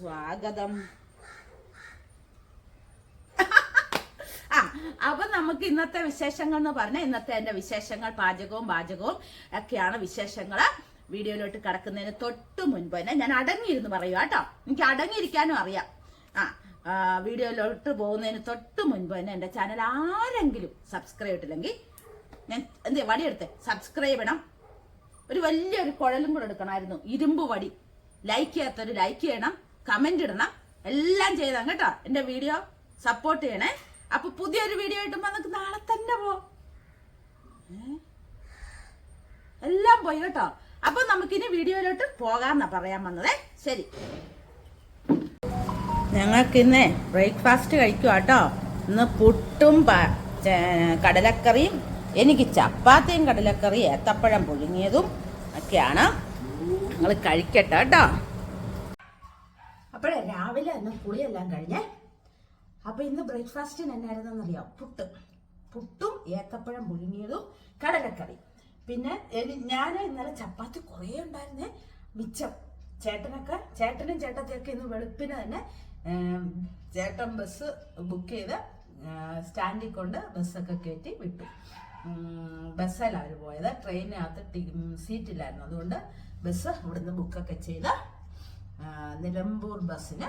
സ്വാഗതം. അപ്പൊ നമുക്ക് ഇന്നത്തെ വിശേഷങ്ങൾ എന്ന് പറഞ്ഞാൽ ഇന്നത്തെ എന്റെ വിശേഷങ്ങൾ പാചകവും ഒക്കെയാണ് വിശേഷങ്ങൾ. വീഡിയോയിലോട്ട് കിടക്കുന്നതിന് തൊട്ട് മുൻപ് തന്നെ ഞാൻ അടങ്ങിയിരുന്നു പറയുക കേട്ടോ. എനിക്ക് അടങ്ങിയിരിക്കാനും അറിയാം. വീഡിയോയിലോട്ട് പോകുന്നതിന് തൊട്ട് മുൻപ് തന്നെ എന്റെ ചാനൽ ആരെങ്കിലും സബ്സ്ക്രൈബ് ചെയ്തിട്ടില്ലെങ്കിൽ ഞാൻ വടിയെടുത്ത് സബ്സ്ക്രൈബ് ചെയ്യണം. ഒരു വലിയൊരു കുഴലും കൂടെ എടുക്കണമായിരുന്നു, ഇരുമ്പ് വടി. ലൈക്ക് ചെയ്യാത്തൊരു ലൈക്ക് ചെയ്യണം, കമന്റ് ഇടണം, എല്ലാം ചെയ്താൽ കേട്ടോ. എന്റെ വീഡിയോ സപ്പോർട്ട് ചെയ്യണേ. അപ്പൊ പുതിയൊരു വീഡിയോ കിട്ടുമ്പോ നമുക്ക് നാളെ തന്നെ എല്ലാം പോയി കേട്ടോ. അപ്പൊ നമുക്കിനി വീഡിയോയിലോട്ട് പോകാന്നാ പറയാൻ വന്നതേ. ശരി, ഞങ്ങൾക്കിന്ന് ബ്രേക്ക്ഫാസ്റ്റ് കഴിക്കുക കേട്ടോ. ഇന്ന് പുട്ടും കടലക്കറിയും, എനിക്ക് ചപ്പാത്തിയും കടലക്കറിയും ഏത്തപ്പഴം പുഴുങ്ങിയതും ഒക്കെയാണ്. നിങ്ങൾ കഴിക്കട്ടെ കേട്ടോ. അപ്പോഴേ രാവിലെ ഒന്ന് കുളിയെല്ലാം കഴിഞ്ഞേ. അപ്പൊ ഇന്ന് ബ്രേക്ക്ഫാസ്റ്റിന് എന്നായിരുന്നെന്നറിയാം? പുട്ടും ഏത്തപ്പഴം പുഴുങ്ങിയതും കടലക്കറി. പിന്നെ ഞാൻ ഇന്നലെ ചപ്പാത്തി കുറേ ഉണ്ടായിരുന്നേ, മിച്ചം. ചേട്ടനും ചേട്ടത്തിയൊക്കെ ഇന്ന് വെളുപ്പിന് തന്നെ ചേട്ടൻ ബസ് ബുക്ക് ചെയ്ത് സ്റ്റാൻഡിൽ കൊണ്ട് ബസ്സൊക്കെ കയറ്റി വിട്ടു. ബസ്സിലാണ് അവർ പോയത്. ട്രെയിനകത്ത് സീറ്റില്ലായിരുന്നു. അതുകൊണ്ട് ബസ് ഇവിടുന്ന് ബുക്കൊക്കെ ചെയ്ത് നിലമ്പൂർ ബസ്സിന്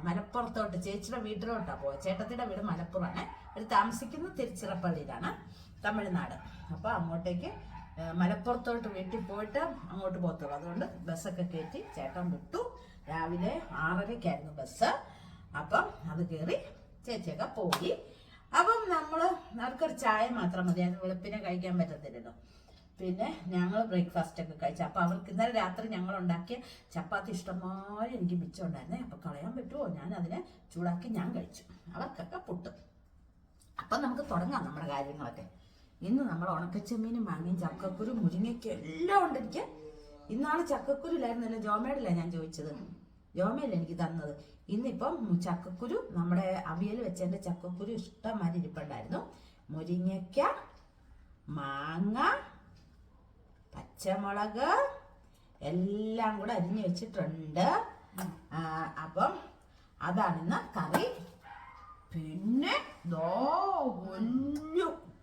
മലപ്പുറത്തോട്ട് ചേച്ചിയുടെ വീട്ടിലോട്ടാണ് പോയത്. ചേട്ടത്തിയുടെ വീട് മലപ്പുറമാണ്. അവർ താമസിക്കുന്നത് തിരുച്ചിറപ്പള്ളിയിലാണ്, തമിഴ്നാട്. അപ്പോൾ അങ്ങോട്ടേക്ക് മലപ്പുറത്തോട്ട് വീട്ടിൽ പോയിട്ട് അങ്ങോട്ട് പോകത്തുള്ളൂ. അതുകൊണ്ട് ബസ്സൊക്കെ കയറ്റി ചേട്ടൻ വിട്ടു. രാവിലെ 6:30-ക്കായിരുന്നു ബസ്. അപ്പം അത് കയറി ചേച്ചിയൊക്കെ പോയി. അപ്പം അവർക്കൊരു ചായ മാത്രം മതി, അത് വെളുപ്പിനെ കഴിക്കാൻ പറ്റത്തില്ലല്ലോ. പിന്നെ ഞങ്ങൾ ബ്രേക്ക്ഫാസ്റ്റ് ഒക്കെ കഴിച്ചു. അപ്പം അവർക്ക് ഇന്നലെ രാത്രി ഞങ്ങൾ ഉണ്ടാക്കിയ ചപ്പാത്തി ഇഷ്ടംമാതിരി എനിക്ക് മിച്ചം ഉണ്ടായിരുന്നേ. അപ്പം കളയാൻ പറ്റുമോ? ഞാൻ അതിനെ ചൂടാക്കി ഞാൻ കഴിച്ചു. അവർക്കൊക്കെ പുട്ട്. അപ്പം നമുക്ക് തുടങ്ങാം നമ്മുടെ കാര്യങ്ങളൊക്കെ. ഇന്ന് നമ്മൾ ഉണക്കച്ചെമ്മീനും മാങ്ങയും ചക്കക്കുരു മുരിങ്ങയ്ക്കും എല്ലാം ഉണ്ട് എനിക്ക്. ഇന്നാണ് ചക്കക്കുരു ഇല്ലായിരുന്നല്ലോ, ജോമേടല്ല ഞാൻ ചോദിച്ചത്. ജോമയല്ല എനിക്ക് തന്നത്. ഇന്നിപ്പം ചക്കക്കുരു, നമ്മുടെ അവിയൽ വെച്ചതിൻ്റെ ചക്കക്കുരു ഇഷ്ടംമാതിരി ഇരിപ്പുണ്ടായിരുന്നു. മുരിങ്ങയ്ക്ക, മാങ്ങ, പച്ചമുളക് എല്ലാം കൂടെ അരിഞ്ഞു വെച്ചിട്ടുണ്ട്. അപ്പം അതാണിന്ന് കറി. പിന്നെ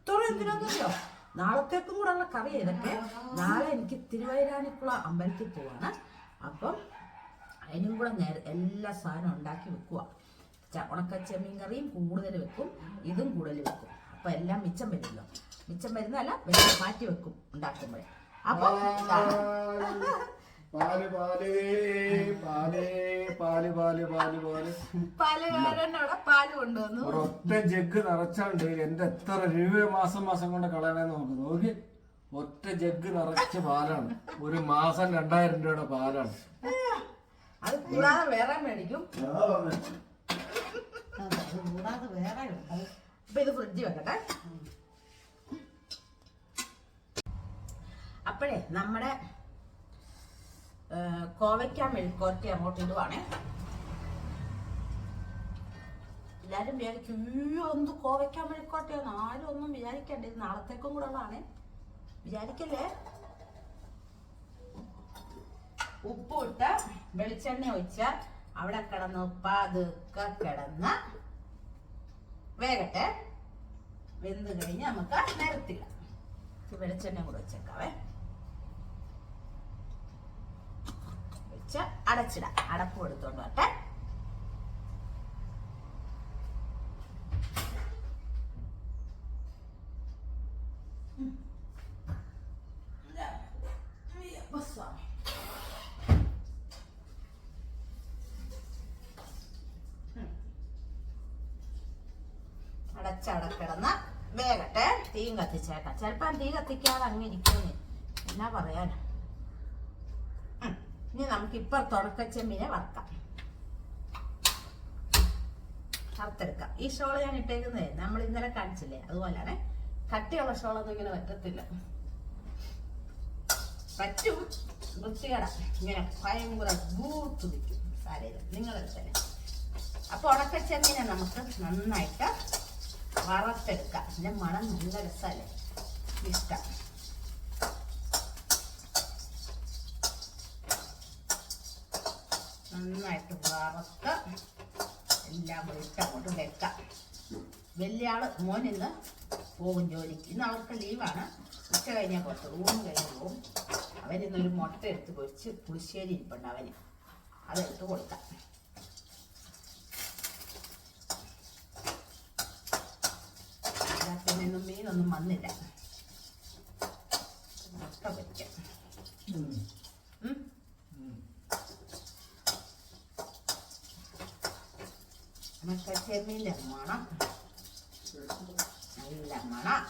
ഇത്ര എന്തിനാന്നറിയോ? നാളത്തേക്കും കൂടെ ഉള്ള കറി ഇതൊക്കെ. നാളെ എനിക്ക് തിരുവൈരാണിക്കുള അമ്പലത്തിൽ പോവാണ്. അപ്പം അതിനും കൂടെ എല്ലാ സാധനവും ഉണ്ടാക്കി വെക്കുക. ഉണക്കച്ചെമ്മീൻ കറിയും കൂടുതൽ വെക്കും, ഇതും കൂടുതൽ വെക്കും. അപ്പം എല്ലാം മിച്ചം വരുമല്ലോ. മിച്ചം വരുന്നതല്ല, മാറ്റി വെക്കും ഉണ്ടാക്കുമ്പോഴേ. അപ്പം പാലുകാരനോടെ പാല് കൊണ്ടുവന്നു. ഒറ്റ ജഗ് നിറച്ചാണ്ട് എന്റെ എത്ര രൂപ മാസം കൊണ്ട് കളയണേന്ന് നോക്കി. ഒറ്റ ജഗ് നിറച്ച പാലാണ്. ഒരു മാസം 2000 രൂപയുടെ പാലാണ്. അത് കൂടാതെ വേറെ മേടിക്കും. അപ്പൊ ഇത് ഫ്രിഡ്ജ് വെക്കട്ടെ. അപ്പോഴേ നമ്മുടെ കോവയ്ക്ക മെഴുക്കുവരട്ടി അങ്ങോട്ട് ഇടുവാണേ. എല്ലാരും വിചാരിക്കും എന്ത് കോവയ്ക്ക മെഴുക്കുവരട്ടിയാന്ന്. ആരും ഒന്നും വിചാരിക്കണ്ട, ഇത് നാളത്തേക്കും കൂടെ ഉള്ളതാണേ, വിചാരിക്കല്ലേ. ഉപ്പിട്ട് വെളിച്ചെണ്ണ ഒഴിച്ച അവിടെ കിടന്ന് പതുക്കെ കിടന്ന് വേഗട്ടെ. വെന്ത് കഴിഞ്ഞ് നമുക്ക് നിരത്തില്ല. വെളിച്ചെണ്ണ കൂടെ വെച്ചേക്കാവേ. വെച്ച് അടച്ചിടാം. അടപ്പ് എടുത്തോണ്ട് വട്ടെ. അടച്ചടക്കിടന്ന് വേഗട്ടെ. തീയും കത്തിച്ചേക്കാം. ചിലപ്പോൾ തീ കത്തിക്കാതെ അങ്ങനെ ഇരിക്കുന്നു, എന്നാ പറയാനാ. ഇനി നമുക്ക് ഇപ്പുറത്ത് ഉണക്കച്ചെമ്മീനെ വറുത്തെടുക്കാം. ഈ ഷോള് ഞാൻ ഇട്ടേക്കുന്നതേ നമ്മൾ ഇന്നലെ കാണിച്ചില്ലേ, അതുപോലെയാണ്. കട്ടിയുള്ള ഷോളൊന്നും ഇങ്ങനെ പറ്റത്തില്ല. പറ്റും, വൃത്തികേട ഇങ്ങനെ ഭയങ്കര ബൂത്ത് നിൽക്കും. സാരയില്ല, നിങ്ങളെടുത്തന്നെ. അപ്പൊ ഉണക്കച്ചെമ്മീനെ നമുക്ക് നന്നായിട്ട് വറുത്തെടുക്കാം. ഇതിന്റെ മണം നല്ല രസമല്ലേ, ഇഷ്ടം. നന്നായിട്ട് വറുത്ത് എല്ലാം കൂടി ഇട്ടങ്ങോട്ട് വെക്കാം. വലിയ ആള് മോനിന്ന് പോകും ജോലിക്ക്. ഇന്ന് അവർക്ക് ലീവാണ്. ഉച്ച കഴിഞ്ഞാൽ പുറത്ത് ഊണ് കഴിഞ്ഞ് പോകും. അവനിന്നൊരു മുട്ട എടുത്ത് പൊരിച്ച് പുളിശ്ശേരി ഇരിപ്പുണ്ട് അവന്, അതെടുത്ത് കൊടുക്കാം. പിന്നെ മീനൊന്നും വന്നില്ല. മുട്ട പൊരിക്കാം. നമുക്ക് ചെമ്മീൻ്റെ മണം, നല്ല മണം.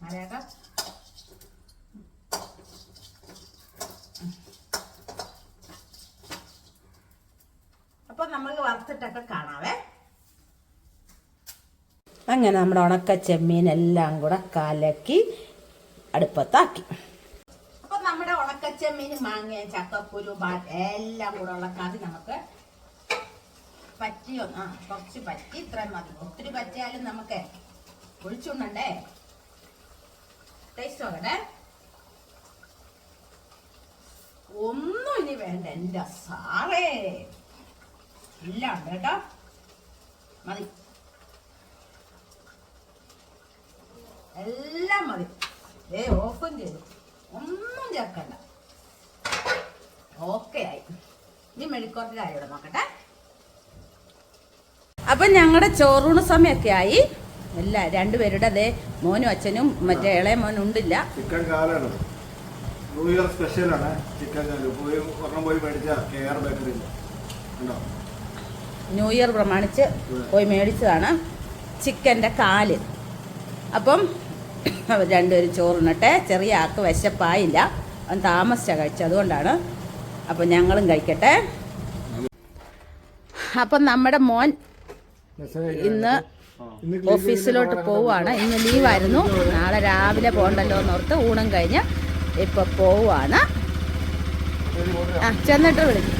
ആരാക്കാം അപ്പൊ നമുക്ക് വറുത്തിട്ടൊക്കെ കാണാവേ. അങ്ങനെ നമ്മുടെ ഉണക്ക ചെമ്മീനെല്ലാം കൂടെ കലക്കി അടുപ്പത്താക്കി. അപ്പൊ നമ്മുടെ ഉണക്ക ചെമ്മീൻ, മാങ്ങ, ചക്കക്കുരു, എല്ലാം കൂടെ ഉള്ള കറി നമുക്ക് പറ്റിയോ? കുറച്ച് പറ്റി, ഇത്രയും മതി. ഒത്തിരി പറ്റിയാലും നമുക്ക് ഒഴിച്ചുണ്ടേ. ടേസ്റ്റ് നോക്കട്ടെ. ഒന്നും ഇനി വേണ്ട എൻ്റെ സാറേ, എല്ലാം ഉണ്ട് കേട്ടോ, മതി, എല്ലാം മതി. ഓഫും ചെയ്തു, ഒന്നും ചേർക്കണ്ട. ഓക്കെ ആയി. ഇനി മെഴുക്കുവരട്ടി ഇവിടെ നോക്കട്ടെ. അപ്പൊ ഞങ്ങളുടെ ചോറൂണ് സമയമൊക്കെ ആയി. എല്ലാ രണ്ടുപേരുടെ അതേ മോനും അച്ഛനും മറ്റേ ഇളയ മോനും ഉണ്ടില്ല. ചിക്കൻ കാലാണ്, ന്യൂ ഇയർ സ്പെഷ്യലാണ് ചിക്കൻ കാല്. പോയി മേടിച്ച KR ബേക്കറിയിൽ ന്യൂ ഇയർ പ്രമാണിച്ച് പോയി മേടിച്ചതാണ് ചിക്കൻ്റെ കാല്. അപ്പം അവർ രണ്ടുപേരും ചോറുണ്ണട്ടെ. ചെറിയ ആൾക്ക് വിശപ്പായില്ല, അവൻ താമസിച്ചാണ് കഴിച്ചത്, അതുകൊണ്ടാണ്. അപ്പം ഞങ്ങളും കഴിക്കട്ടെ. അപ്പം നമ്മുടെ മോൻ ഇന്ന് ഓഫീസിലോട്ട് പോവുകയാണ്. ഇന്ന് ലീവായിരുന്നു, നാളെ രാവിലെ പോകണ്ടല്ലോ എന്നോർത്ത് ഊണം കഴിഞ്ഞ് ഇപ്പൊ പോവുകയാണ്. ചെന്നിട്ട് വിളിക്കും.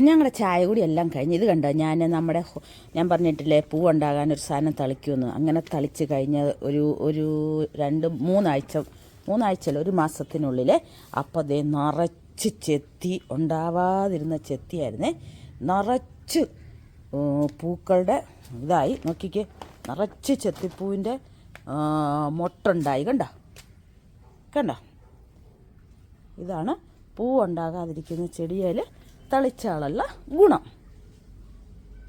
ഞങ്ങളുടെ ചായ കൂടി എല്ലാം കഴിഞ്ഞ്. ഇത് കണ്ടോ, ഞാൻ പറഞ്ഞിട്ടില്ലേ പൂവുണ്ടാകാൻ ഒരു സാധനം തളിക്കുമെന്ന്. അങ്ങനെ തളിച്ച് കഴിഞ്ഞ് ഒരു 2-3 ആഴ്ച ഒരു മാസത്തിനുള്ളിൽ അപ്പം അതേ നിറച്ച് ചെത്തി, ഉണ്ടാവാതിരുന്ന ചെത്തിയായിരുന്നേ, നിറച്ച് പൂക്കളുടെ ഇതായി. നോക്കിക്കേ, നിറച്ച് ചെത്തിപ്പൂവിൻ്റെ മൊട്ടുണ്ടായി. കണ്ടോ ഇതാണ് പൂവുണ്ടാകാതിരിക്കുന്ന ചെടിയിൽ തളിച്ചാളുള്ള ഗുണം.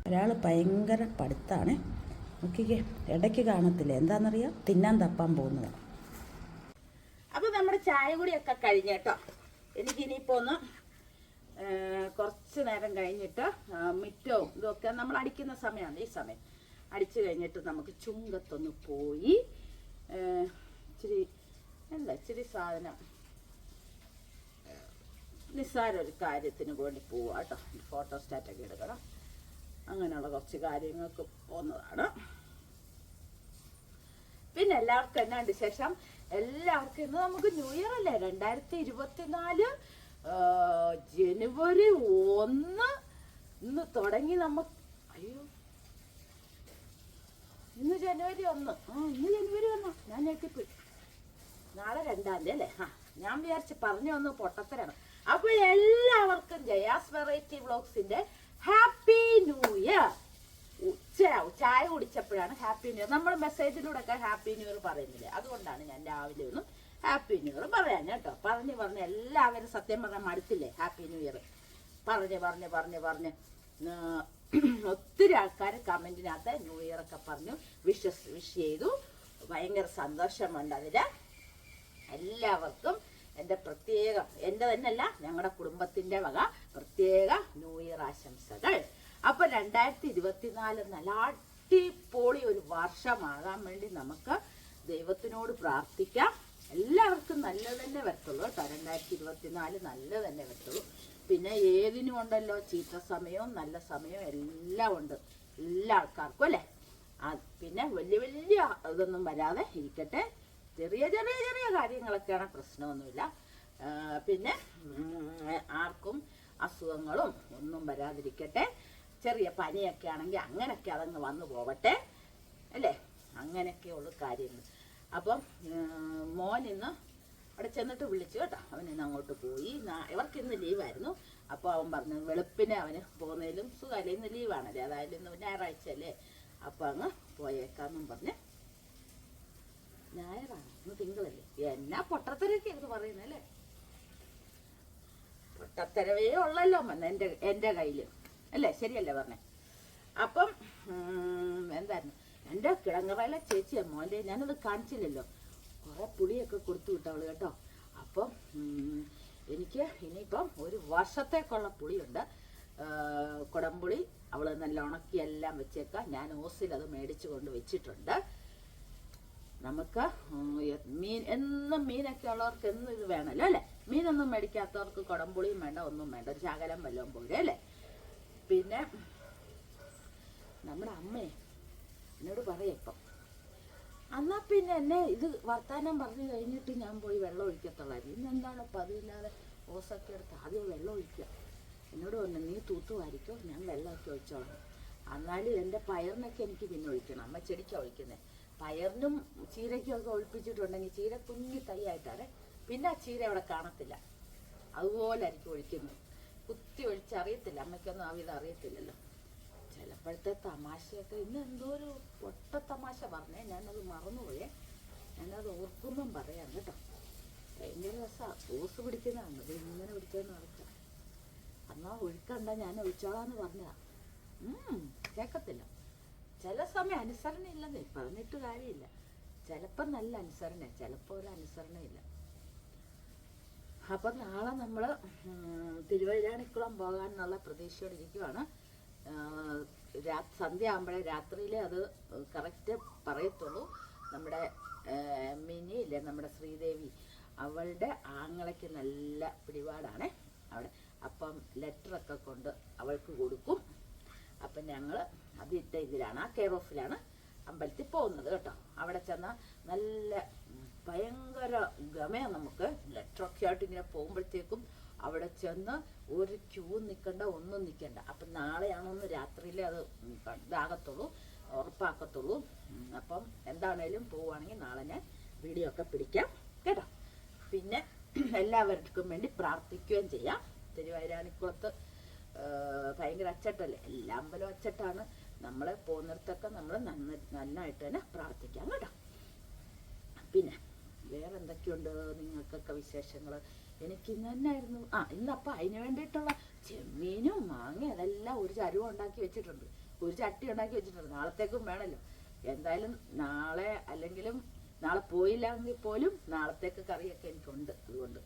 ഒരാൾ ഭയങ്കര പഠിത്താണ്. നോക്കിക്കേ, ഇടയ്ക്ക് കാണത്തില്ല, എന്താണെന്നറിയാം, തിന്നാൻ തപ്പാൻ പോകുന്നത്. അപ്പോൾ നമ്മുടെ ചായ കൂടിയൊക്കെ കഴിഞ്ഞ് കേട്ടോ. എനിക്കിനിയിപ്പോൾ ഒന്ന് കുറച്ച് നേരം കഴിഞ്ഞിട്ട് മിറ്റവും ഇതൊക്കെ നമ്മൾ അടിക്കുന്ന സമയമാണ്. ഈ സമയം അടിച്ചു കഴിഞ്ഞിട്ട് നമുക്ക് ചുങ്കത്തൊന്ന് പോയി ഇച്ചിരി സാധനം, നിസ്സാര ഒരു കാര്യത്തിന് വേണ്ടി പോവുക കേട്ടോ. ഫോട്ടോസ്റ്റാറ്റൊക്കെ എടുക്കണം, അങ്ങനെയുള്ള കുറച്ച് കാര്യങ്ങൾക്ക് പോകുന്നതാണ്. പിന്നെ എല്ലാവർക്കും എന്നാണ്ട് ശേഷം? എല്ലാവർക്കും ഇന്ന് നമുക്ക് ന്യൂ ഇയർ അല്ലേ, 2024 ജനുവരി 1 ഇന്ന് തുടങ്ങി. അയ്യോ, ഇന്ന് ജനുവരി 1. ഇന്ന് ജനുവരി 1. ഞാൻ ഞെട്ടിപ്പോയി. നാളെ 2-ാം തീയതി അല്ലേ? ഞാൻ വിചാരിച്ച് പറഞ്ഞു വന്നു പൊട്ടത്തരാണ്. അപ്പോൾ എല്ലാവർക്കും ജയാസ് വെറൈറ്റി വ്ളോഗ്സിന്റെ ഹാപ്പി ന്യൂ ഇയർ. ചായ കുടിച്ചപ്പോഴാണ് ഹാപ്പി ന്യൂ ഇയർ. നമ്മൾ മെസ്സേജിലൂടെ ഒക്കെ ഹാപ്പി ന്യൂ ഇയർ പറയുന്നില്ലേ, അതുകൊണ്ടാണ് ഞാൻ രാവിലെ ഒന്നും ഹാപ്പി ന്യൂ ഇയർ പറയാൻ കേട്ടോ. പറഞ്ഞ് എല്ലാവരും സത്യം പറഞ്ഞാൽ മടുത്തില്ലേ ഹാപ്പി ന്യൂ ഇയർ പറഞ്ഞ് ഒത്തിരി ആൾക്കാർ കമന്റിനകത്ത് ന്യൂ ഇയർ ഒക്കെ പറഞ്ഞു വിഷ് ചെയ്തു. ഭയങ്കര സന്തോഷമുണ്ട് അതിൽ. എല്ലാവർക്കും എൻ്റെ പ്രത്യേകം, എൻ്റെ തന്നെയല്ല ഞങ്ങളുടെ കുടുംബത്തിൻ്റെ വക പ്രത്യേക ന്യൂ ഇയർ ആശംസകൾ. അപ്പോൾ 2024 നല്ല അടിപൊളി ഒരു വർഷമാകാൻ വേണ്ടി നമുക്ക് ദൈവത്തിനോട് പ്രാർത്ഥിക്കാം. എല്ലാവർക്കും നല്ലത് തന്നെ വരത്തുള്ളൂ കേട്ടോ. 2024 നല്ലത് തന്നെ വരത്തുള്ളൂ. പിന്നെ ഏതിനും ഉണ്ടല്ലോ ചീത്ത സമയവും നല്ല സമയവും എല്ലാം ഉണ്ട് എല്ലാ ആൾക്കാർക്കും അല്ലേ. പിന്നെ വലിയ ഇതൊന്നും വരാതെ ഇരിക്കട്ടെ. ചെറിയ കാര്യങ്ങളൊക്കെയാണ്, പ്രശ്നമൊന്നുമില്ല. പിന്നെ ആർക്കും അസുഖങ്ങളും ഒന്നും വരാതിരിക്കട്ടെ. ചെറിയ പനിയൊക്കെ ആണെങ്കിൽ അങ്ങനെയൊക്കെ അതങ്ങ് വന്നു പോവട്ടെ. അല്ലേ? അങ്ങനെയൊക്കെയുള്ള കാര്യങ്ങൾ. അപ്പം മോൻ ഇന്ന് അവിടെ ചെന്നിട്ട് വിളിച്ചു കേട്ടോ. അവൻ ഇന്ന് അങ്ങോട്ട് പോയി. ഇവർക്ക് ഇന്ന് ലീവായിരുന്നു. അപ്പോൾ അവൻ പറഞ്ഞു വെളുപ്പിനെ അവന് പോകുന്നതിലും സുഖമല്ലേ, ഇന്ന് ലീവാണല്ലേ, അതായത് ഇന്ന് ഞായറാഴ്ച അല്ലേ, അപ്പം അങ്ങ് പോയേക്കാന്നും പറഞ്ഞ്. ഞായറാണ്, ഇന്ന് തിങ്കളല്ലേ. എന്നാ പൊട്ടത്തരൊക്കെ ഇത് പറയുന്നല്ലേ, പൊട്ടത്തരവേ ഉള്ളല്ലോ എൻ്റെ കയ്യിൽ അല്ലേ, ശരിയല്ലേ പറഞ്ഞേ. അപ്പം എന്തായിരുന്നു എൻ്റെ കിടങ്ങറയിലെ ചേച്ചിയാ മോൻ്റെ, ഞാനത് കാണിച്ചില്ലല്ലോ, കുറെ പുളിയൊക്കെ കൊടുത്തു വിട്ടവള് കേട്ടോ. അപ്പം എനിക്ക് ഇനിയിപ്പം ഒരു വർഷത്തേക്കുള്ള പുളിയുണ്ട്. കുടംപുളി അവൾ നല്ല ഉണക്കി എല്ലാം വെച്ചേക്കാം. ഞാൻ ഓസിൽ അത് മേടിച്ചു കൊണ്ട് വെച്ചിട്ടുണ്ട്. നമുക്ക് മീൻ എന്നും മീനൊക്കെ ഉള്ളവർക്ക് എന്നും ഇത് വേണമല്ലോ അല്ലേ. മീനൊന്നും മേടിക്കാത്തവർക്ക് കുടംപുളിയും വേണ്ട, ഒന്നും വേണ്ട, ഒരു ശകലം വല്ലതും പോരെ അല്ലേ. പിന്നെ നമ്മുടെ അമ്മയെ എന്നോട് പറയാം ഇപ്പം, എന്നാ പിന്നെ എന്നെ ഇത് വർത്താനം പറഞ്ഞു കഴിഞ്ഞിട്ട് ഞാൻ പോയി വെള്ളം ഒഴിക്കത്തുള്ളായിരുന്നു. ഇന്നെന്താണ് പതിവില്ലാതെ ഓസൊക്കെ എടുത്ത് ആദ്യം വെള്ളം ഒഴിക്കുക. എന്നോട് പറഞ്ഞു നീ തൂത്തുമായിരിക്കോ, ഞാൻ വെള്ളമൊക്കെ ഒഴിച്ചോളാം. എന്നാലും എൻ്റെ പയറിനൊക്കെ എനിക്ക് പിന്നെ ഒഴിക്കണം. അമ്മ ചെടിക്കാണ് ഒഴിക്കുന്നത്. പയറിനും ചീരയ്ക്കും ഒക്കെ ഒഴിപ്പിച്ചിട്ടുണ്ടെങ്കിൽ ചീര കുഞ്ഞി തൈയായിട്ടാണ്, പിന്നെ ആ ചീര അവിടെ കാണത്തില്ല. അതുപോലെ ആയിരിക്കും ഒഴിക്കുന്നത്. കുത്തി ഒഴിച്ചറിയത്തില്ല, അമ്മയ്ക്കൊന്നും ആ വിധം അറിയത്തില്ലല്ലോ. ചിലപ്പോഴത്തെ തമാശയൊക്കെ ഇന്ന് എന്തോ ഒരു പൊട്ട തമാശ പറഞ്ഞേ, ഞാനത് മറന്നുപോയേ. ഞാനത് ഓർക്കുമ്പം പറയാം കേട്ടോ. ഭയങ്കര രസമാണ്. ഓസ് പിടിക്കുന്നതാണ്, അത് ഇങ്ങനെ പിടിച്ചതെന്ന് നടക്കുക. എന്നാൽ ഒഴുക്കണ്ട, ഞാൻ ഒഴിച്ചോളാന്ന് പറഞ്ഞതാ. കേൾക്കത്തില്ല. ചില സമയം അനുസരണ ഇല്ലെന്നേ, പറഞ്ഞിട്ട് കാര്യമില്ല. ചിലപ്പം നല്ല അനുസരണ, ചിലപ്പോൾ ഒരു അനുസരണയില്ല. അപ്പം നാളെ നമ്മൾ തിരുവൈരാണിക്കുളം പോകാനുള്ള പ്രതീക്ഷയോടെ ഇരിക്കുവാണ്. സന്ധ്യ ആകുമ്പോഴേ രാത്രിയിൽ അത് കറക്റ്റ് പറയത്തുള്ളൂ. നമ്മുടെ മിനി ഇല്ലേ, നമ്മുടെ ശ്രീദേവി, അവളുടെ ആങ്ങളയ്ക്ക് നല്ല പിടിപാടാണ് അവിടെ. അപ്പം ലെറ്ററൊക്കെ കൊണ്ട് അവൾക്ക് കൊടുക്കും. അപ്പം ഞങ്ങൾ അതിട്ട ഇതിലാണ്, ആ കെയർ ഓഫിലാണ് അമ്പലത്തിൽ പോകുന്നത് കേട്ടോ. അവിടെ ചെന്നാൽ നല്ല ഭയങ്കര ഗമയാണ് നമുക്ക്. ലെറ്ററൊക്കെ ആയിട്ട് ഇങ്ങനെ പോകുമ്പോഴത്തേക്കും അവിടെ ചെന്ന് ഒരു ക്യൂ നിൽക്കണ്ട, ഒന്നും നിൽക്കണ്ട. അപ്പം നാളെയാണോന്ന് രാത്രിയിലേ അത് ഇതാകത്തുള്ളൂ, ഉറപ്പാക്കത്തുള്ളൂ. അപ്പം എന്താണേലും പോവുകയാണെങ്കിൽ നാളെ ഞാൻ വീഡിയോ ഒക്കെ പിടിക്കാം കേട്ടോ. പിന്നെ എല്ലാവർക്കും വേണ്ടി പ്രാർത്ഥിക്കുകയും ചെയ്യാം. തിരുവൈരാണിക്കുളത്ത് ഭയങ്കര അച്ചട്ടല്ലേ, എല്ലാ അമ്പലവും അച്ചട്ടാണ്. നമ്മളെ പോകുന്നിടത്തൊക്കെ നമ്മൾ നന്നായിട്ട് തന്നെ പ്രാർത്ഥിക്കാം കേട്ടോ. പിന്നെ വേറെ എന്തൊക്കെയുണ്ട് നിങ്ങൾക്കൊക്കെ വിശേഷങ്ങൾ? എനിക്ക് ഇന്ന് തന്നെയായിരുന്നു ഇന്നപ്പം അതിന് വേണ്ടിയിട്ടുള്ള ചെമ്മീനും മാങ്ങ അതെല്ലാം ഒരു ചരുവം ഉണ്ടാക്കി വെച്ചിട്ടുണ്ട്, ഒരു ചട്ടി ഉണ്ടാക്കി വെച്ചിട്ടുണ്ട്. നാളത്തേക്കും വേണമല്ലോ. എന്തായാലും നാളെ അല്ലെങ്കിലും നാളെ പോയില്ലെങ്കിൽ പോലും നാളത്തേക്ക് കറിയൊക്കെ എനിക്കുണ്ട്. അതുകൊണ്ട്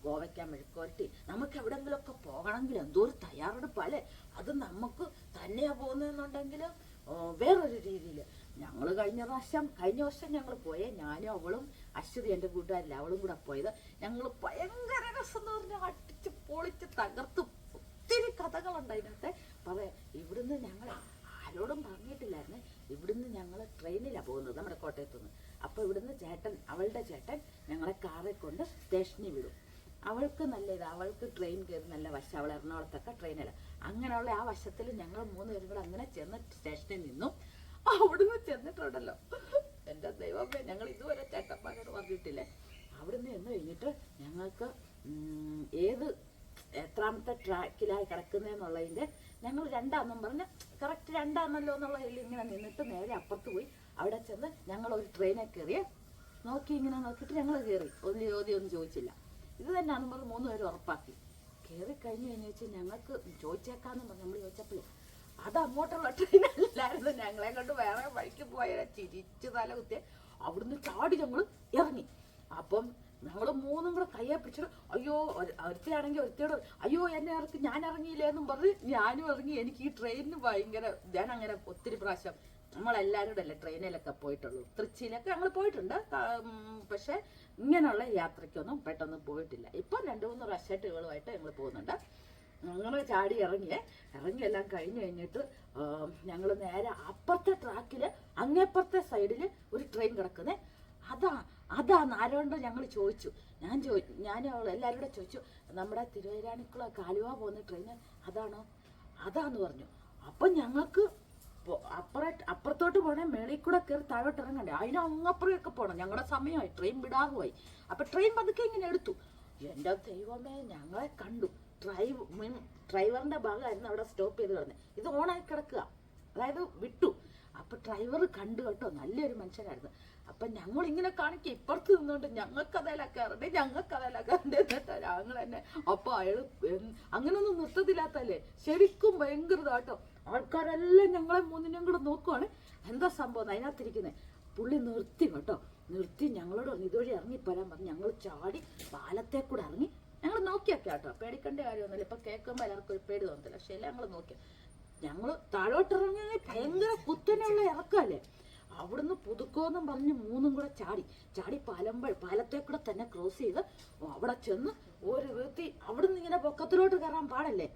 ഗോവയ്ക്ക മെഴുക്കുവരട്ടി, നമുക്ക് എവിടെങ്കിലുമൊക്കെ പോകണമെങ്കിൽ എന്തോ ഒരു തയ്യാറെടുപ്പല്ലേ. അത് നമുക്ക് തന്നെയാ പോകുന്നതെന്നുണ്ടെങ്കിൽ വേറൊരു രീതിയിൽ. ഞങ്ങൾ കഴിഞ്ഞ വർഷം ഞങ്ങൾ പോയേ, ഞാനും അവളും അശ്വതി എൻ്റെ കൂട്ടുകാരില്ല, അവളും കൂടെ പോയത്. ഞങ്ങൾ ഭയങ്കര രസം എന്ന് പറഞ്ഞാൽ അടിച്ച് പൊളിച്ച് തകർത്ത്. ഒത്തിരി കഥകളുണ്ട് അതിനകത്ത് പറയാം. ഇവിടുന്ന് ഞങ്ങൾ ആരോടും പറഞ്ഞിട്ടില്ലായിരുന്നു. ഇവിടുന്ന് ഞങ്ങൾ ട്രെയിനിലാണ് പോകുന്നത്, നമ്മുടെ കോട്ടയത്തുനിന്ന്. അപ്പോൾ ഇവിടുന്ന് അവളുടെ ചേട്ടൻ ഞങ്ങളെ കാറിൽ കൊണ്ട് സ്റ്റേഷനിൽ വിടും. അവൾക്ക് നല്ല അവൾക്ക് ട്രെയിൻ കയറി നല്ല വശം, അവൾ എറണാകുളത്തൊക്കെ ട്രെയിനില്ല. അങ്ങനെയുള്ള ആ വശത്തിൽ ഞങ്ങൾ 3 പേരും കൂടെ അങ്ങനെ ചെന്ന് സ്റ്റേഷനിൽ നിന്നും അവിടുന്ന് ചെന്നിട്ടുണ്ടല്ലോ. എൻ്റെ ദൈവമേ, ഞങ്ങൾ ഇതുവരെ ചേട്ടന്മാരോട് പറഞ്ഞിട്ടില്ലേ. അവിടുന്ന് എന്ന് കഴിഞ്ഞിട്ട് ഞങ്ങൾക്ക് എത്രാമത്തെ ട്രാക്കിലായി കിടക്കുന്നതെന്നുള്ളതിൻ്റെ ഞങ്ങൾ 2ആണെന്നും പറഞ്ഞ് കറക്റ്റ് 2ആണല്ലോ എന്നുള്ളതിൽ ഇങ്ങനെ നിന്നിട്ട് നേരെ അപ്പുറത്ത് പോയി. അവിടെ ചെന്ന് ഞങ്ങൾ ഒരു ട്രെയിനെ കയറിയേ നോക്കി, ഇങ്ങനെ നോക്കിയിട്ട് ഞങ്ങൾ കയറി. ഒരു ചോദ്യമൊന്നും ചോദിച്ചില്ല. ഇത് തന്നെയാണെന്ന് പറഞ്ഞ് 3 പേരും ഉറപ്പാക്കി കയറി. കഴിഞ്ഞ് വെച്ചാൽ ഞങ്ങൾക്ക് ചോദിച്ചേക്കാന്ന് പറഞ്ഞ് നമ്മൾ ചോദിച്ചപ്പോഴേ അത് അങ്ങോട്ടുള്ള ട്രെയിനല്ലായിരുന്നു. ഞങ്ങളെ കൊണ്ട് വേറെ വഴിക്ക് പോയ ചിരിച്ച് തല കുത്തിയ അവിടുന്ന് ചാടി ഞങ്ങൾ ഇറങ്ങി. അപ്പം ഞങ്ങൾ 3 കൂടെ കയ്യെ പിടിച്ചിട്ട് അയ്യോ, ഒരുത്തയാണെങ്കിൽ ഒരുത്തയോട് അയ്യോ എന്നെ ഇറക്കി, ഞാൻ ഇറങ്ങിയില്ലേ എന്നും പറഞ്ഞ് ഞാനും ഇറങ്ങി. എനിക്ക് ഈ ട്രെയിനിന് ഭയങ്കര, ഞാൻ അങ്ങനെ ഒത്തിരി പ്രാവശ്യം നമ്മളെല്ലാവരും കൂടെ അല്ലേ ട്രെയിനിലൊക്കെ പോയിട്ടുള്ളൂ. തൃച്ചിയിലൊക്കെ ഞങ്ങൾ പോയിട്ടുണ്ട്, പക്ഷെ ഇങ്ങനെയുള്ള യാത്രയ്ക്കൊന്നും പെട്ടെന്ന് പോയിട്ടില്ല. ഇപ്പം 2-3 പ്രാവശ്യമായിട്ട് ഇവളുമായിട്ട് ഞങ്ങൾ പോകുന്നുണ്ട്. ഞങ്ങൾ ചാടി ഇറങ്ങി എല്ലാം കഴിഞ്ഞിട്ട് ഞങ്ങൾ നേരെ അപ്പുറത്തെ ട്രാക്കിൽ അങ്ങേപ്പുറത്തെ സൈഡിൽ ഒരു ട്രെയിൻ കിടക്കുന്നത്. അതാന്ന് ആരോണ്ട് ഞങ്ങൾ ചോദിച്ചു. ഞാൻ എല്ലാവരും കൂടെ ചോദിച്ചു, നമ്മുടെ തിരുവൈരാണിക്കുളം ആലുവ പോകുന്ന ട്രെയിൻ അതാണോ? അതാന്ന് പറഞ്ഞു. അപ്പം ഞങ്ങൾക്ക് അപ്പുറത്തോട്ട് പോണേ മേളിൽ കൂടെ കയറി താഴോട്ട് ഇറങ്ങണ്ടേ, അതിന് അങ്ങപ്പുറയൊക്കെ പോണം. ഞങ്ങളുടെ സമയമായി, ട്രെയിൻ വിടാതെ പോയി. അപ്പൊ ട്രെയിൻ പതുക്കെ ഇങ്ങനെ എടുത്തു. എന്റെ ദൈവമേ, ഞങ്ങളെ കണ്ടു. ഡ്രൈവറിന്റെ ഭാഗമായിരുന്നു അവിടെ സ്റ്റോപ്പ് ചെയ്ത് കിടന്നത്. ഇത് ഓണായി കിടക്കുക, അതായത് വിട്ടു. അപ്പൊ ഡ്രൈവർ കണ്ടു കേട്ടോ, നല്ലൊരു മനുഷ്യനായിരുന്നു. അപ്പൊ ഞങ്ങൾ ഇങ്ങനെ കാണിക്കുക, ഇപ്പുറത്ത് നിന്നോണ്ട് ഞങ്ങൾക്കതേലൊക്കെ എന്നിട്ടാ ഞങ്ങൾ തന്നെ. അപ്പൊ അയാള് അങ്ങനൊന്നും നിർത്തത്തില്ലാത്തല്ലേ, ശരിക്കും ഭയങ്കര കേട്ടോ. ആൾക്കാരെല്ലാം ഞങ്ങളെ മൂന്നിനെയും കൂടെ നോക്കുവാണ് എന്താ സംഭവം അതിനകത്തിരിക്കുന്നത്. പുള്ളി നിർത്തി കേട്ടോ, നിർത്തി ഞങ്ങളോട് ഇതുവഴി ഇറങ്ങിപ്പോരാൻ പറഞ്ഞു. ഞങ്ങൾ ചാടി പാലത്തെ കൂടെ ഇറങ്ങി. ഞങ്ങൾ നോക്കിയൊക്കെ കേട്ടോ, പേടിക്കേണ്ട കാര്യമൊന്നുമില്ല. ഇപ്പൊ കേൾക്കുമ്പോൾ എല്ലാവർക്കും ഒരു പേടി തോന്നത്തില്ല, പക്ഷെ എല്ലാം ഞങ്ങൾ നോക്കിയ. ഞങ്ങള് താഴോട്ടിറങ്ങി ഭയങ്കര കുത്തനെയുള്ള ഇറക്കല്ലേ. അവിടുന്ന് പുതുക്കോന്നും പറഞ്ഞ് മൂന്നും കൂടെ ചാടി പാലത്തെ കൂടെ തന്നെ ക്രോസ് ചെയ്ത് അവിടെ ചെന്ന് ഒരു വിധത്തിൽ അവിടുന്ന് ഇങ്ങനെ പൊക്കത്തിലോട്ട് കയറാൻ പാടല്ലേ.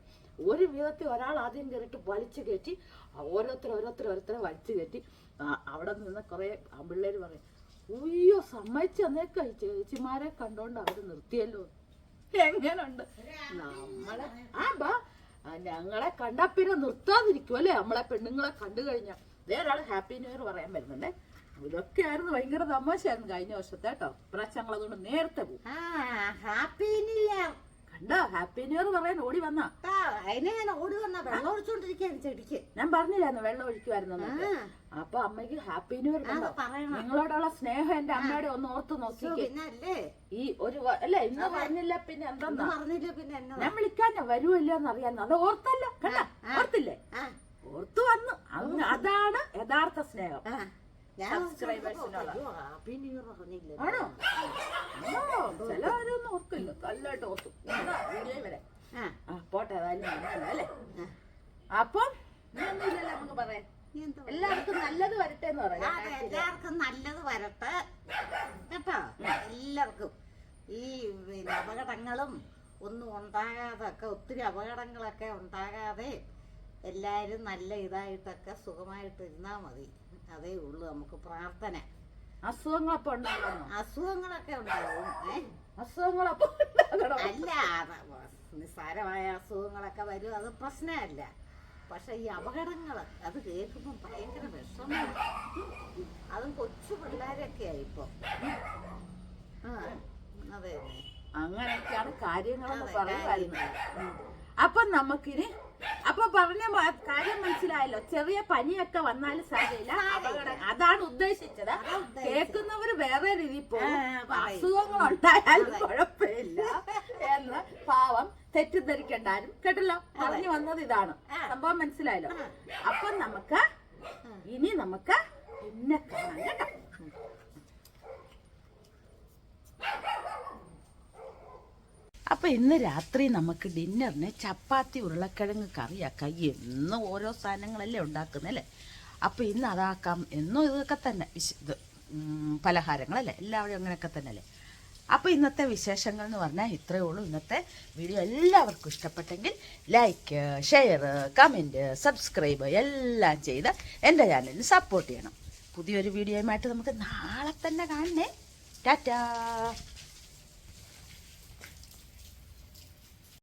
ഒരു വിധത്തിൽ ഒരാൾ ആദ്യം കയറിയിട്ട് വലിച്ചു കയറ്റി, ഓരോരുത്തരെ വലിച്ചു കയറ്റി. അവിടെ നിന്ന് കുറെ പിള്ളേര് പറയും, ഉയ്യോ സമ്മതിച്ച് തന്നേക്കായി ചേച്ചിമാരെ കണ്ടോണ്ട് അവര് നിർത്തിയല്ലോ. എങ്ങനുണ്ട് നമ്മളെ ഞങ്ങളെ കണ്ടാ പിന്നെ നിർത്താതിരിക്കും അല്ലേ. നമ്മളെ പെണ്ണുങ്ങളെ കണ്ടു കഴിഞ്ഞാൽ വേറൊരാൾ ഹാപ്പി ന്യൂ ഇയർ പറയാൻ വരുന്നുണ്ടേ. ഇതൊക്കെ ആയിരുന്നു ഭയങ്കര തമാശയായിരുന്നു കഴിഞ്ഞ വർഷത്തെ കേട്ടോ. ഇപ്രാവശ്യം ഞങ്ങൾ അതുകൊണ്ട് നേരത്തെ പോകും. ഹാപ്പി ന്യൂ ഇയർ കണ്ടോ, ഹാപ്പി ന്യൂ ഇയർ പറയാൻ ഓടി വന്നാ. അതിനെ ഞാൻ ഓടി വന്ന വെള്ളം ഒഴിച്ചോണ്ടിരിക്കുകയാണ് ചെടിക്ക്. ഞാൻ പറഞ്ഞില്ലായിരുന്നു വെള്ളം ഒഴിക്കുമായിരുന്നു. അപ്പൊ അമ്മയ്ക്ക് ഹാപ്പി ന്യൂ ഇയർ നിങ്ങളോടുള്ള സ്നേഹം എന്റെ അമ്മയുടെ ഒന്ന് ഓർത്ത് നോക്കിക്കേ. ഈ ഒരു അല്ലേ ഇന്ന് പറഞ്ഞില്ല പിന്നെ എന്താ പറഞ്ഞില്ല പിന്നെ ഞാൻ വിളിക്കാൻ വരുമല്ലോന്ന് അറിയാൻ അത് ഓർത്തല്ലോ. കണ്ട ഓർത്തില്ലേ, ഓർത്തു വന്നു. അതാണ് യഥാർത്ഥ സ്നേഹം. ഹാപ്പി ന്യൂ ഇയർ പറഞ്ഞില്ല ആണോ? ചിലവരൊന്നും ഓർക്കില്ല, നല്ലതായിട്ട് ഓർത്തു. വീഡിയോ വരെ പോട്ടെ, ഏതായാലും അല്ലേ. അപ്പം ഒന്നുമില്ലല്ലോ നമുക്ക് പറയാം. എല്ലാവർക്കും നല്ലത് വരട്ടെ എന്ന് പറയാം. എല്ലാവർക്കും നല്ലത് വരട്ടെ കേട്ടോ. എല്ലാവർക്കും ഈ അപകടങ്ങളും ഒന്നും ഉണ്ടാകാതെ ഒക്കെ, ഒത്തിരി അപകടങ്ങളൊക്കെ ഉണ്ടാകാതെ എല്ലാവരും നല്ല ഇതായിട്ടൊക്കെ സുഖമായിട്ട് ഇരുന്നാൽ മതി. അതേ ഉള്ളൂ നമുക്ക് പ്രാർത്ഥന. അസുഖങ്ങളൊക്കെ ഉണ്ടാകും, അസുഖങ്ങളൊക്കെ ഉണ്ടാകും. അസുഖങ്ങളൊക്കെ അല്ല, നിസ്സാരമായ അസുഖങ്ങളൊക്കെ വരും, അത് പ്രശ്നമല്ല. പക്ഷെ ഈ അപകടങ്ങൾ അത് കേൾക്കുമ്പോൾ ഭയങ്കര വിഷമമാണ്. അതും കൊച്ചു പിള്ളേരൊക്കെ ആയിപ്പോ. അതെ, അങ്ങനെയൊക്കെയാണ് കാര്യങ്ങളെന്ന് പറയുമായിരുന്നു. അപ്പൊ നമുക്കിനി പറഞ്ഞ കാര്യം മനസ്സിലായല്ലോ. ചെറിയ പനിയൊക്കെ വന്നാലും സാധ്യയില്ല, അപകടം അതാണ് ഉദ്ദേശിച്ചത്. കേൾക്കുന്നവര് വേറെ രീതി പോകും. അസുഖങ്ങൾ ഉണ്ടായാലും കുഴപ്പമില്ല എന്ന് പാവം തെറ്റിദ്ധരിക്കണ്ടാരും കേട്ടല്ലോ. പറഞ്ഞു വന്നത് ഇതാണ് സംഭവം, മനസ്സിലായല്ലോ. അപ്പൊ ഇനി നമുക്ക് പിന്നെ കാണാം കേട്ടോ. അപ്പൊ ഇന്ന് രാത്രി നമുക്ക് ഡിന്നറിന് ചപ്പാത്തി ഉരുളക്കിഴങ്ങ് കറിയാക്കാം. എന്നും ഓരോ സാധനങ്ങളല്ലേ ഉണ്ടാക്കുന്നല്ലേ. അപ്പൊ ഇന്ന് അതാക്കാം. എന്നും ഇതൊക്കെ തന്നെ ഇത് പലഹാരങ്ങളല്ലേ, എല്ലാവരും അങ്ങനെയൊക്കെ തന്നെ അല്ലേ. അപ്പോൾ ഇന്നത്തെ വിശേഷങ്ങൾ എന്ന് പറഞ്ഞാൽ ഇത്രയേ ഉള്ളൂ. ഇന്നത്തെ വീഡിയോ എല്ലാവർക്കും ഇഷ്ടപ്പെട്ടെങ്കിൽ ലൈക്ക്, ഷെയർ, കമൻറ്റ്, സബ്സ്ക്രൈബ് എല്ലാം ചെയ്ത് എൻ്റെ ചാനലിന് സപ്പോർട്ട് ചെയ്യണം. പുതിയൊരു വീഡിയോയുമായിട്ട് നമുക്ക് നാളെ തന്നെ കാണണേ. ടാറ്റാ.